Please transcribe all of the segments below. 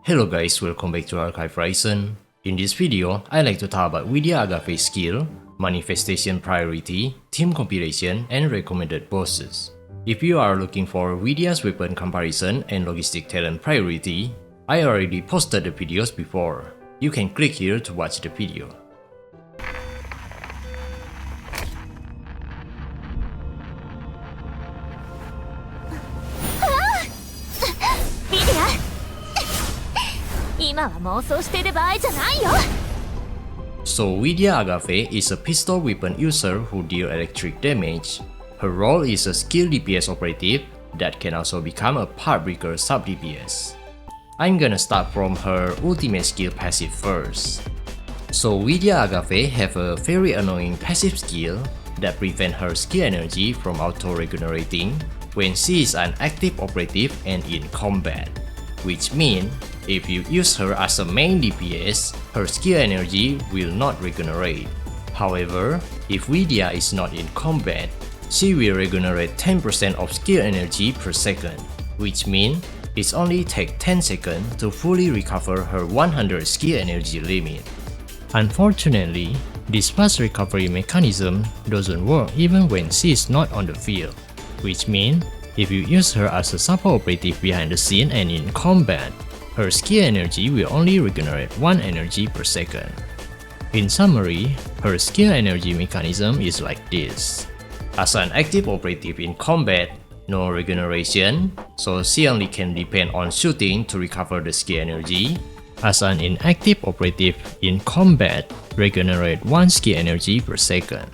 Hello guys, welcome back to AGAVE Horizon. In this video, I like to talk about Vidya AGAVE skill, manifestation priority, team compilation, and recommended bosses. If you are looking for Vidya's weapon comparison and logistic talent priority, I already posted the videos before. You can click here to watch the video. So Vidya AGAVE is a pistol weapon user who deals electric damage. Her role is a skill DPS operative that can also become a part breaker sub DPS. I'm gonna start from her ultimate skill passive first. So Vidya AGAVE have a very annoying passive skill that prevents her skill energy from auto-regenerating when she is an active operative and in combat, which means if you use her as a main DPS, her skill energy will not regenerate. However, if Vidya is not in combat, she will regenerate 10% of skill energy per second, which means it only takes 10 seconds to fully recover her 100 skill energy limit. Unfortunately, this fast recovery mechanism doesn't work even when she is not on the field, which means if you use her as a support operative behind the scene and in combat, her skill energy will only regenerate 1 energy per second. In summary, her skill energy mechanism is like this. As an active operative in combat, no regeneration, so she only can depend on shooting to recover the skill energy. As an inactive operative in combat, regenerate 1 skill energy per second.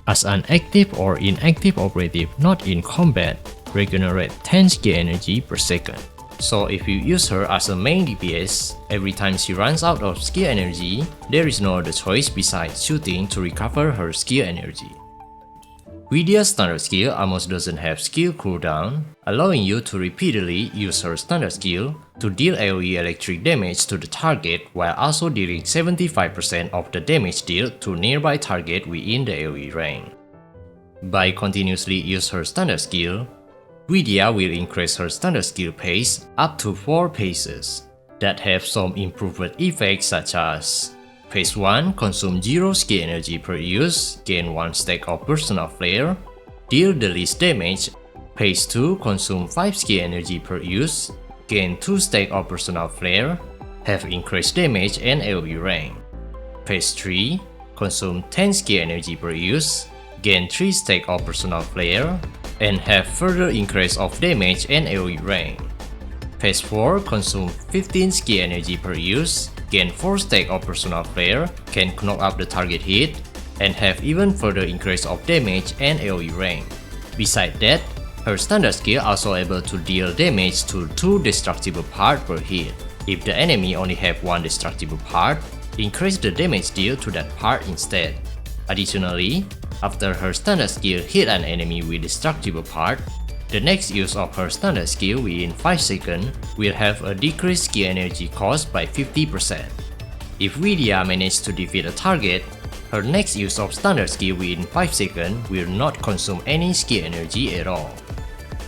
As an active or inactive operative not in combat, regenerate 10 skill energy per second. So if you use her as a main DPS, every time she runs out of skill energy, there is no other choice besides shooting to recover her skill energy. Vidya's standard skill almost doesn't have skill cooldown, allowing you to repeatedly use her standard skill to deal AoE electric damage to the target while also dealing 75% of the damage dealt to nearby target within the AoE range. By continuously use her standard skill, Vidya will increase her standard skill pace up to 4 paces that have some improved effects such as Phase 1 consume 0 skill energy per use, gain 1 stack of personal flare, deal the least damage. Phase 2 consume 5 skill energy per use, gain 2 stack of personal flare, have increased damage and AoE range. Phase 3 consume 10 skill energy per use, gain 3 stack of personal flare, and have further increase of damage and AoE range. Phase 4 consume 15 skill energy per use, gain 4 stack of personal flare, can knock up the target hit, and have even further increase of damage and AoE range. Besides that, her standard skill also able to deal damage to 2 destructible parts per hit. If the enemy only have 1 destructible part, increase the damage deal to that part instead. Additionally, after her standard skill hit an enemy with destructible part, the next use of her standard skill within 5 seconds will have a decreased skill energy cost by 50%. If Vidya manages to defeat a target, her next use of standard skill within 5 seconds will not consume any skill energy at all.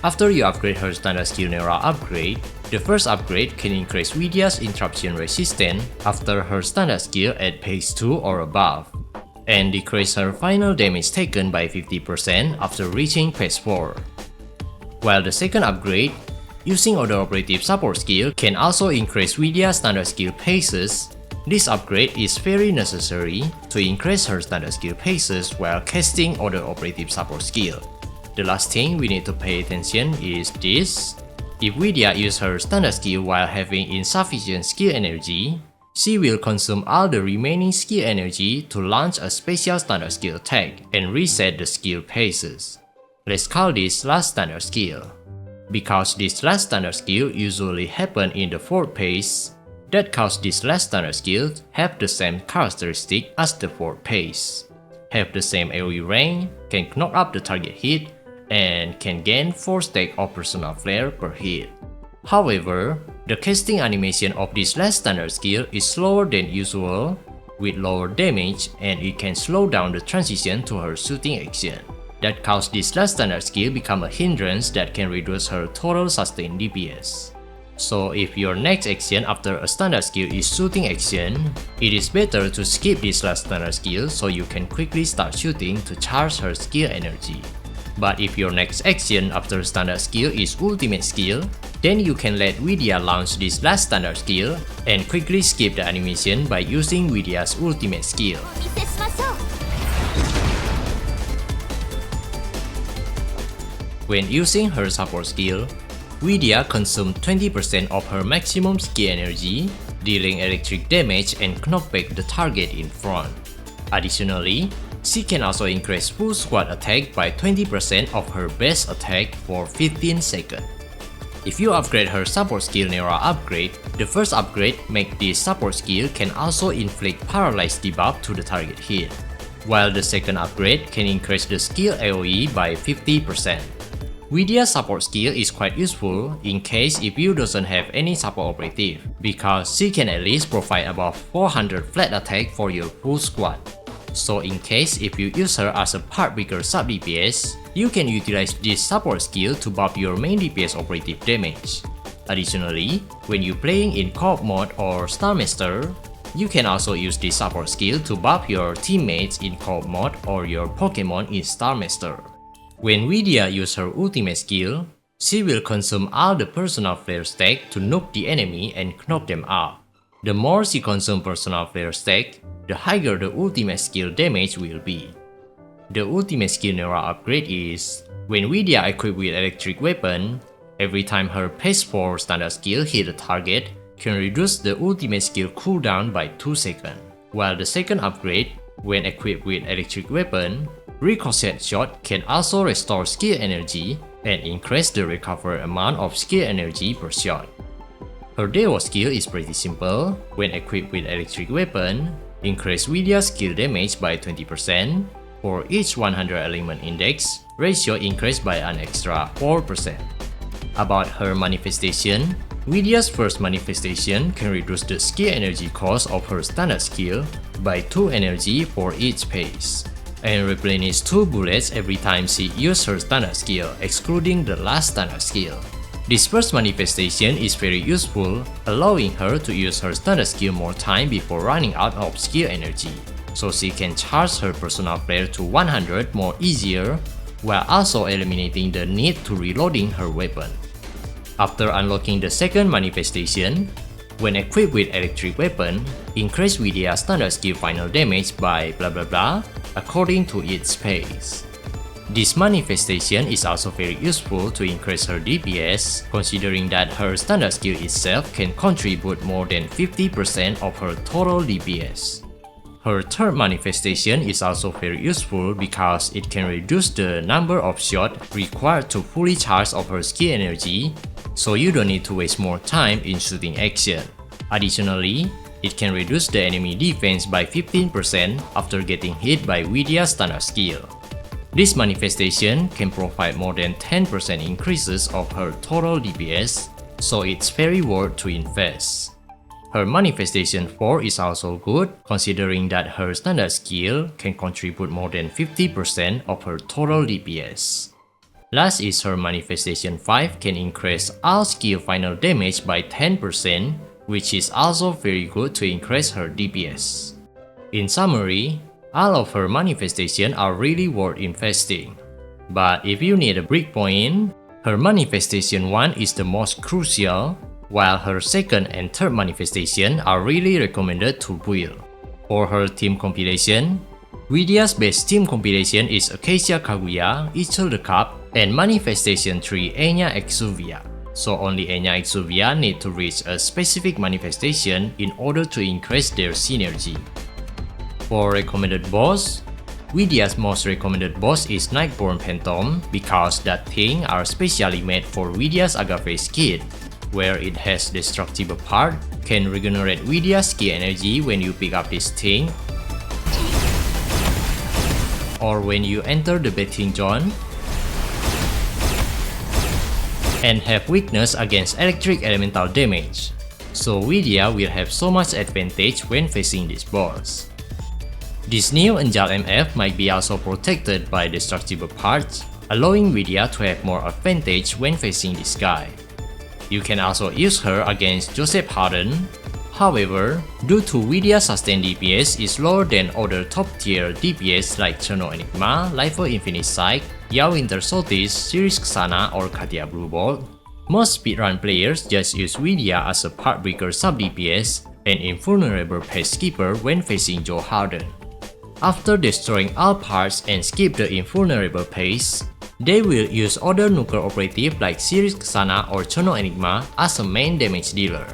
After you upgrade her standard skill Nera upgrade, the first upgrade can increase Vidya's interruption resistance after her standard skill at phase 2 or above, and decrease her final damage taken by 50% after reaching phase 4. While the second upgrade, using other operative support skill can also increase Vidya's standard skill paces. This upgrade is very necessary to increase her standard skill paces while casting other operative support skill. The last thing we need to pay attention is this. If Vidya uses her standard skill while having insufficient skill energy, she will consume all the remaining skill energy to launch a special standard skill attack and reset the skill paces. Let's call this last standard skill. Because this last standard skill usually happens in the 4th phase, that causes this last standard skill have the same characteristic as the 4th phase, have the same AoE range, can knock up the target hit, and can gain 4 stack of personal flare per hit. However, the casting animation of this last standard skill is slower than usual, with lower damage, and it can slow down the transition to her shooting action. That causes this last standard skill become a hindrance that can reduce her total sustained DPS. So if your next action after a standard skill is shooting action, it is better to skip this last standard skill so you can quickly start shooting to charge her skill energy. But if your next action after standard skill is ultimate skill, then you can let Vidya launch this last standard skill and quickly skip the animation by using Vidya's ultimate skill. When using her support skill, Vidya consumes 20% of her maximum skill energy, dealing electric damage and knock back the target in front. Additionally, she can also increase full squad attack by 20% of her base attack for 15 seconds. If you upgrade her support skill Nera upgrade, the first upgrade makes this support skill can also inflict paralyze debuff to the target hit, while the second upgrade can increase the skill AoE by 50%. Vidya's support skill is quite useful in case if you doesn't have any support operative, because she can at least provide about 400 flat attack for your full squad. So in case if you use her as a part breaker sub DPS, you can utilize this support skill to buff your main DPS operative damage. Additionally, when you playing in co-op mode or Star Master, you can also use this support skill to buff your teammates in co-op mode or your Pokemon in Star Master. When Vidya uses her ultimate skill, she will consume all the personal flare stack to nuke the enemy and knock them out. The more she consumes personal flare stack, the higher the ultimate skill damage will be. The ultimate skill Nera upgrade is, when Vidya equipped with electric weapon, every time her pace 4 standard skill hit a target, can reduce the ultimate skill cooldown by 2 seconds. While the second upgrade, when equipped with electric weapon, ricochet shot can also restore skill energy and increase the recovered amount of skill energy per shot. Her Deiwos skill is pretty simple. When equipped with electric weapon, increase Vidya's skill damage by 20%. For each 100 element index, ratio increased by an extra 4%. About her manifestation, Vidya's first manifestation can reduce the skill energy cost of her standard skill by 2 energy for each pace, and replenish 2 bullets every time she uses her standard skill, excluding the last standard skill. This first manifestation is very useful, allowing her to use her standard skill more time before running out of skill energy, so she can charge her personal flare to 100 more easier, while also eliminating the need to reloading her weapon. After unlocking the second manifestation, when equipped with electric weapon, increase Vidya's standard skill final damage by blah blah blah according to its pace. This manifestation is also very useful to increase her DPS, considering that her standard skill itself can contribute more than 50% of her total DPS. Her third manifestation is also very useful because it can reduce the number of shots required to fully charge of her skill energy, so you don't need to waste more time in shooting action. Additionally, it can reduce the enemy defense by 15% after getting hit by Vidya's standard skill. This manifestation can provide more than 10% increases of her total DPS, so it's very worth to invest. Her manifestation 4 is also good, considering that her standard skill can contribute more than 50% of her total DPS. Last is her manifestation 5 can increase all skill final damage by 10%, which is also very good to increase her DPS. In summary, all of her manifestations are really worth investing. But if you need a breakpoint, her manifestation 1 is the most crucial, while her second and third manifestation are really recommended to build. For her team compilation, Vidya's best team compilation is Acacia Kaguya, Ichil the Cup, and Manifestation 3 Enya Exuvia. So only Enya Exuvia need to reach a specific manifestation in order to increase their synergy. For recommended boss, Vidya's most recommended boss is Nightborn Phantom because that thing are specially made for Vidya's AGAVE skill, where it has destructible part, can regenerate Vidya's skill energy when you pick up this thing, or when you enter the betting zone, and have weakness against electric elemental damage. So Vidya will have so much advantage when facing this boss. This new Anjal MF might be also protected by destructible parts, allowing Vidya to have more advantage when facing this guy. You can also use her against Joseph Harden. However, due to Vidya's sustained DPS is lower than other top-tier DPS like Chrono Enigma, Life for Infinite Psych, Yao Winter Solstice, Series Xana or Katia Blue Bolt, most speedrun players just use Vidya as a part breaker sub-DPS and invulnerable pace skipper when facing Joe Harden. After destroying all parts and skip the invulnerable pace, they will use other nuclear operative like Series Xana or Chrono Enigma as a main damage dealer.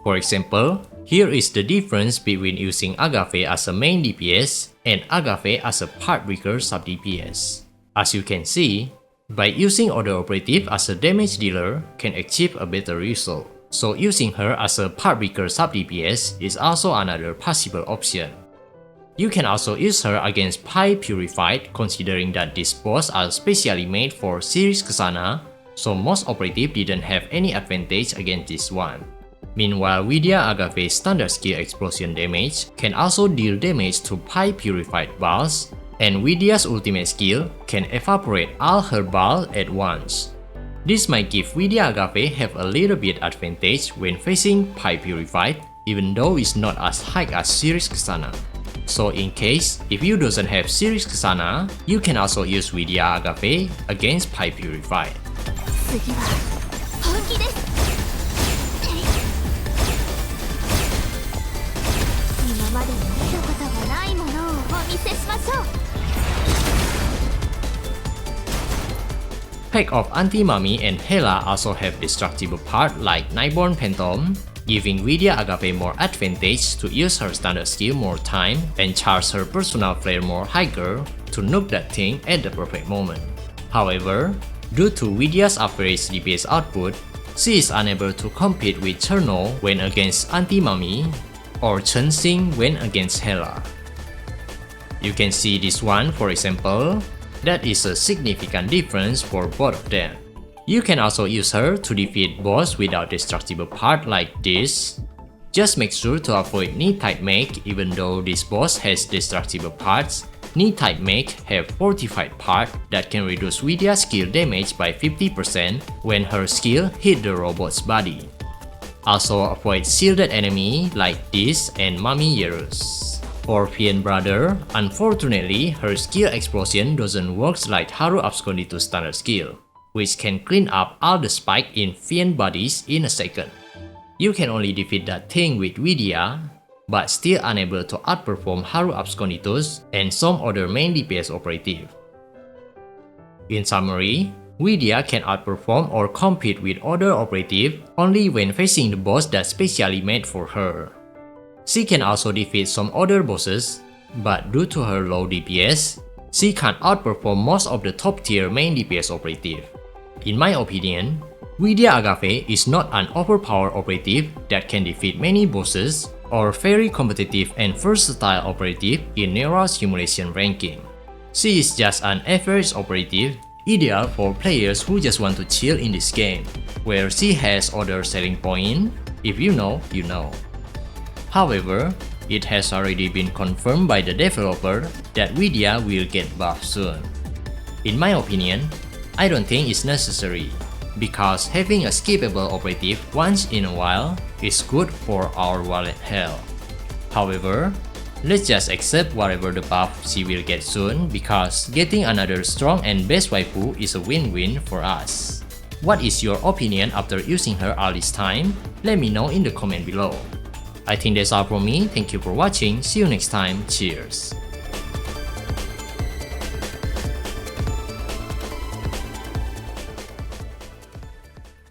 For example, here is the difference between using AGAVE as a main DPS and AGAVE as a part breaker sub-DPS. As you can see, by using other operative as a damage dealer can achieve a better result, so using her as a part breaker sub-DPS is also another possible option. You can also use her against Pi Purified considering that these boss are specially made for Series Xana, so most operative didn't have any advantage against this one. Meanwhile, Vidya Agave's standard skill explosion damage can also deal damage to Pi Purified balls, and Vidya's ultimate skill can evaporate all her balls at once. This might give Vidya Agave have a little bit advantage when facing Pi Purified, even though it's not as high as Series Xana. So in case if you doesn't have Series Xana, you can also use Vidya Agave against Pi Purified. Pack of Anti-Mummy and Hela also have destructible part like Nightborn Phantom, giving Vidya Agave more advantage to use her standard skill more time and charge her personal flare more higher to nuke that thing at the perfect moment. However, due to Vidya's average DPS output, she is unable to compete with Cherno when against Anti-Mummy or Chen Xing when against Hela. You can see this one for example. That is a significant difference for both of them. You can also use her to defeat boss without destructible part like this. Just make sure to avoid knee-type make even though this boss has destructible parts. Knee-type make have fortified part that can reduce Vidya's skill damage by 50% when her skill hit the robot's body. Also avoid shielded enemy like this and Mummy Yerus. For Fiend Brother, unfortunately, her skill explosion doesn't work like Haru Absconditus standard skill, which can clean up all the spike in Fiend bodies in a second. You can only defeat that thing with Vidya, but still unable to outperform Haru Absconditus and some other main DPS operative. In summary, Vidya can outperform or compete with other operative only when facing the boss that's specially made for her. She can also defeat some other bosses, but due to her low DPS, she can't outperform most of the top tier main DPS operative. In my opinion, Vidya Agave is not an overpowered operative that can defeat many bosses or very competitive and versatile operative in neural simulation ranking. She is just an average operative, ideal for players who just want to chill in this game, where she has other selling points. If you know, you know. However, it has already been confirmed by the developer that Vidya will get buffed soon. In my opinion, I don't think it's necessary, because having a skippable operative once in a while is good for our wallet health. However, let's just accept whatever the buff she will get soon because getting another strong and best waifu is a win-win for us. What is your opinion after using her all this time? Let me know in the comment below. I think that's all from me. Thank you for watching. See you next time. Cheers.